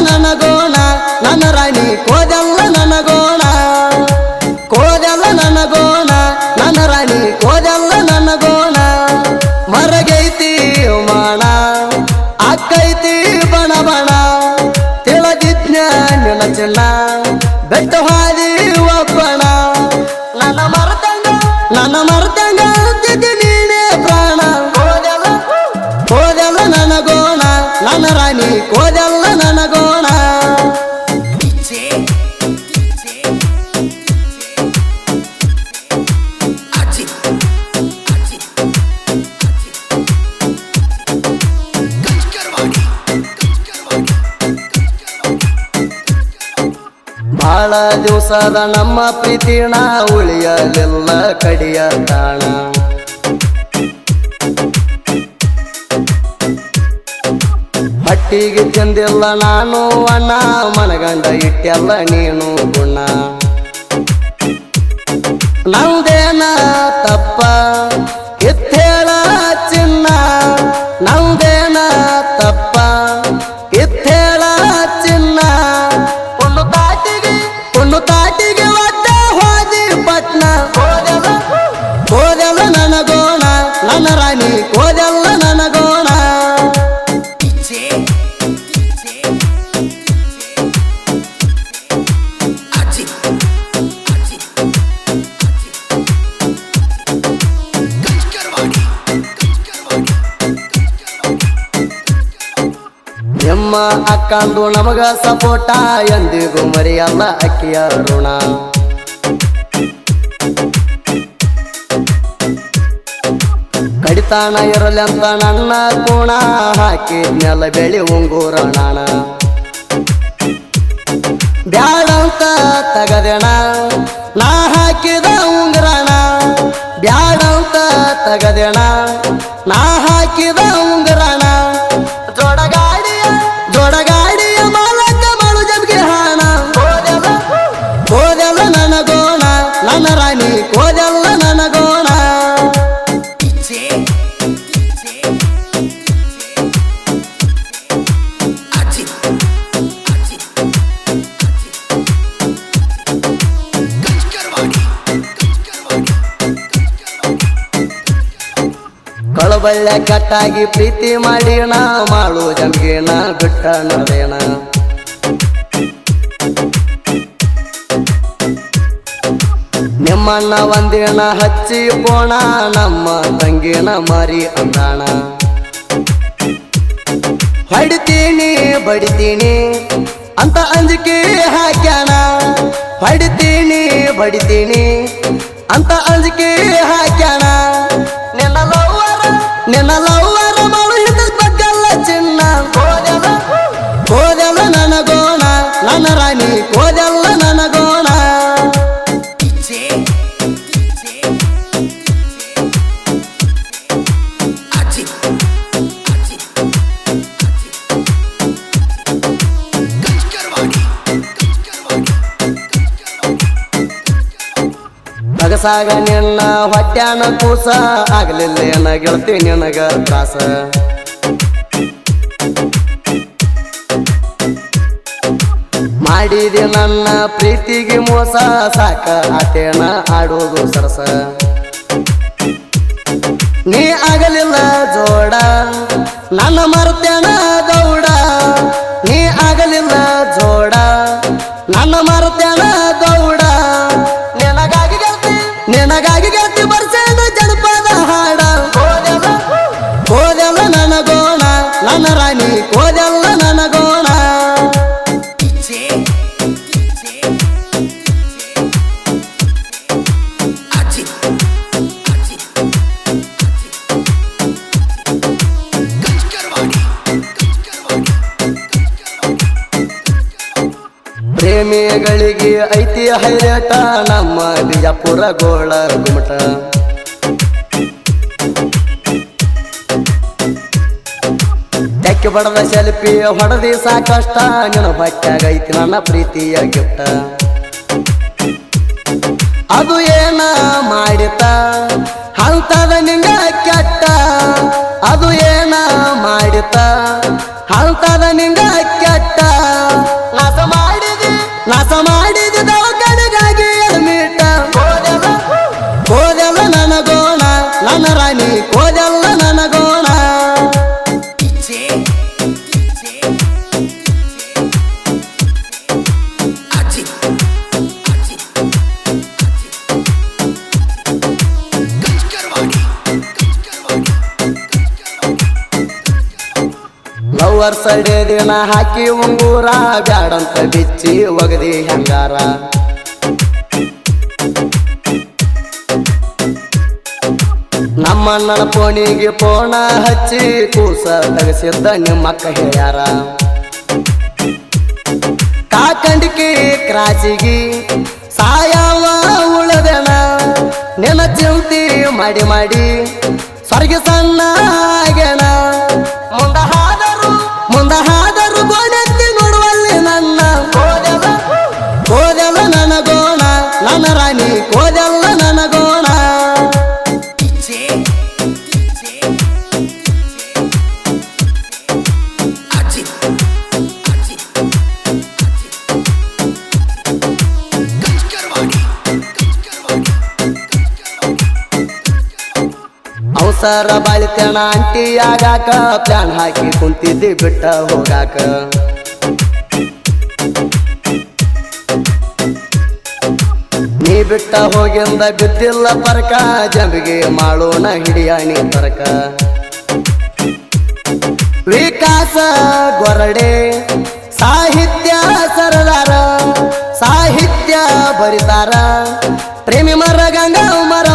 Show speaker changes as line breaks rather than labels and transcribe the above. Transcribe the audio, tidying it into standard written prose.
ನನಗೋಣ ನನ್ನ ರಾಣಿ ಕೋದೆಲ್ಲ ನನಗೋಣ ಕೋದೆಲ್ಲ ನನಗೋಣ ನನ್ನ ರಾಣಿ ಕೋದೆಲ್ಲ ನನಗೋಣ ಮರಗೈತಿ ಮಾಣ ಅಕ್ಕೈತಿ ಬಣ ಬಣ ತಿಳಿದಿದ್ನ ನಿನ್ನ ಚಿನ್ನ ಬೆಟ್ಟ ಹಾದಿ ಒಬ್ಬಣ ನನ್ನ ಮರ್ತಂಗ ಅಂತಿದ್ದಿ ನೀನೇ ಪ್ರಾಣ ಕೋದೆಲ್ಲ ನನಗೋಣ ನನ್ನ ರಾಣಿ ಕೋದೆಲ್ಲ ನನಗೋಣ ಬಾಳ ದಿವಸದ ನಮ್ಮ ಪ್ರೀತಿನ ಉಳಿಯಲಿಲ್ಲ ಕಡಿಯ ತಾಣ ಹಟ್ಟಿಗೆ ತಿಂದಿಲ್ಲ ನಾನು ಅಣ್ಣ ಮನಗಂಡ ಇಟ್ಟೆಲ್ಲ ನೀನು ಗುಣ ನಂದೇನ ತಪ್ಪ ಇತ್ತೇಳ ಚಿನ್ನ ನಂದೇನ ತಪ್ಪ ಇತ್ತೇಳ ಚಿನ್ನ ತಾಟಿಗೆ ಒದ್ದ ಹೋದಿ ಪಟ್ನ ಕೋದೆಲ್ಲ ನನಗೋಣ ನನ್ನ ರಾಣಿ ಕೋದೆಲ್ಲ ನನಗೋಣ ನಿಮ್ಮ ಅಕ್ಕಂದು ನಮಗ ಸಪೋಟ ಎಂದಿಗೂ ಮರಿಯಲ್ಲ ಅಕ್ಕಿಯ ಋಣ ಕಡಿತಾಣ ಇರಲಿ ಅಂತ ನನ್ನ ಕೋಣ ಹಾಕಿ ನೆಲ ಬೆಳಿ ಉಂಗುರಣಾಣ ಬ್ಯಾಡಂತ ತಗದೇಣ ನಾ ಹಾಕಿದ ಉಂಗುರಾಣ ಬ್ಯಾಡಂತ ತಗದೇಣ ನಾ ಹಾಕಿದ ಉಂಗುರಾಣ ಜೋಡಗಾಡಿಯ ಮಾಲಕ ಮಾಡು ಜಬ್ಗೆ ಹಾಣ ಕೋದೆಲ್ಲ ನನಗೋಣ ನನ್ನ ರಾಣಿ ಕೋದೆಲ್ಲ ನನಗೋಣ ಕಳಬಳ್ಳ ಕಟ್ಟಾಗಿ ಪ್ರೀತಿ ಮಾಡಿಣ ಮಾಡು ಜಮ್ಗೇನ ಬಿಟ್ಟ ನದೇಣ ನಿಮ್ಮಣ್ಣ ಒಂದಿನ ಹಚ್ಚಿ ಪೋಣ ನಮ್ಮ ತಂಗಿನ ಮರಿ ಅಂದಾಣ ಹೊಡಿತೀನಿ ಬಡಿತೀನಿ ಅಂತ ಅಂಜಿಕೆ ಹಾಕ್ಯಾಣ ಹೊಡಿತೀನಿ ಬಡಿತೀನಿ ಅಂತ ಅಂಜಿಕೆ ಹಾಕ್ಯಾಣ ನಿನ್ನ ಲವ್ವರ ಮಾಡು ಹಿಡಿದ ಬಗ್ಗಲ್ಲ ಚಿನ್ನ ಕೋದೆಲ್ಲ ನನಗೋಣ ನನ್ನ ರಾಣಿ ಕೋದೆಲ್ಲ ನನಗೋಣ ಅಗಸಾಗ ನಿನ್ನ ಹೊಟ್ಯಾನ ಕೂಸ ಆಗಲಿಲ್ಲ ಏನ ಗೆಳತಿ ನಿನಗ ತ್ರಾಸ ಮಾಡಿದೆ ನನ್ನ ಪ್ರೀತಿಗೆ ಮೋಸ ಸಾಕ ಆತೇನ ಆಡೋದು ಸರಸ ನೀ ಆಗಲಿಲ್ಲ ಜೋಡ ನನ್ನ ಮರ್ತೇನ ಗೌಡ ನೀ ಆಗಲಿಲ್ಲ ಜೋಡ ನನ್ನ ಮರ್ತೇನ ಗೌಡ ನಿನಗಾಗಿ ಗೆದ್ದಿ ಬರ್ಸೇನ ಜನಪದ ಹಾಡ ಕೋದೆಲ್ಲ ನನಗೋಣ ನನ್ನ ರಾಣಿ ಕೋದೆಲ್ಲ ನನಗೋಣ ಪ್ರೇಮಿಗಳಿಗೆ ಐತಿ ಹೈರೇಟ ನಮ್ಮ ಬಿಜಾಪುರ ಗೋಳ ಗುಮಟ ತೆಕ್ಕೆ ಬಡದ ಸೆಲ್ಫಿ ಹೊಡೆದಿ ಸಾಕಷ್ಟ ನಿನ್ನ ಬಟ್ಟಾಗೈತಿ ನನ್ನ ಪ್ರೀತಿಯ ಗಿಫ್ಟ ಅದು ಏನ ಮಾಡಿತ ಹಂತದ ನಿಂಗ ಕೆಟ್ಟ ಅದು ಏನ ಮಾಡಿತ ಹಂತದ ನಿಂಗ ಕೆಟ್ಟ ಆನಿವರ್ಸರಿ ದಿನ ಹಾಕಿ ಉಂಗೂರ ಬ್ಯಾಡಂತ ಬಿಚ್ಚಿ ಒಗದಿ ಹೆಂಗಾರ ನಮ್ಮಣ್ಣನ ಫೋನಿಗೆ ಫೋನ ಹಚ್ಚಿ ಕೂಸ ತಗಸಿದ್ದ ನಿಮ್ಮಕ್ಕ ಹೇಳ್ಯಾರ ಕಾಕಂಡಿಕೆ ಕ್ರಾಸಿಗಿ ಸಾಯವ ಉಳದೆನ ನಿನ್ನ ಚಿಂತಿ ಮಾಡಿ ಮಾಡಿ ಸ್ವರ್ಗ ಸಣ್ಣ ಆಗ್ಯಾನ ಮುಂದ ಹಾದರು ಗೋಡೆತ್ತಿ ನೋಡುವಲ್ಲಿ ನನ್ನ ಕೋದೆಲ್ಲ ನನಗೋಣ ನನ್ನ ರಾಣಿ ಕೋದೆಲ್ಲ ನನಗೋಣ ಅವಸರ ಬಾಳಿತೇಣ ಅಂಟಿ ಆಗಾಕ ಪ್ಲಾನ್ ಹಾಕಿ ಕುಂತಿದ್ದಿ ಬಿಟ್ಟ ಹೋಗಾಕ ನೀ ಬಿಟ್ಟ ಹೋಗಿಂದ ಬಿದ್ದಿಲ್ಲ ಪರಕ ಜಂಬಿಗೆ ಮಾಡೋಣ ಹಿಡಿಯಾಣಿ ತರಕ ವಿಕಾಸ ಗೊರಡೆ ಸಾಹಿತ್ಯ ಸರದಾರ ಸಾಹಿತ್ಯ ಬರಿತಾರ ಪ್ರೇಮಿ ಮರ ಗಂಗ ಮರ